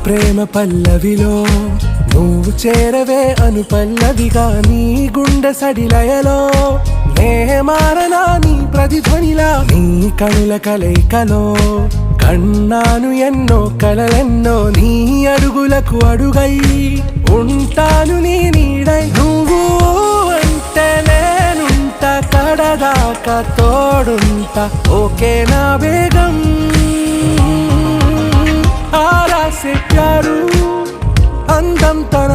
ప్రేమ పల్లవిలో నువ్వు చేరవే అను పల్లవిగా నీ గుండె సడిలయలో నే మారనా నీ ప్రతిధ్వనిలా నీ కనుల కలయికలో కన్నాను ఎన్నో కలలెన్నో నీ అడుగులకు అడుగై ఉంటాను నీ నీడై నువ్వు అంటే నేనుంట కడదాకా తోడుంటా ఓకే నా బేగం ఆరా से प्यारू అందం తన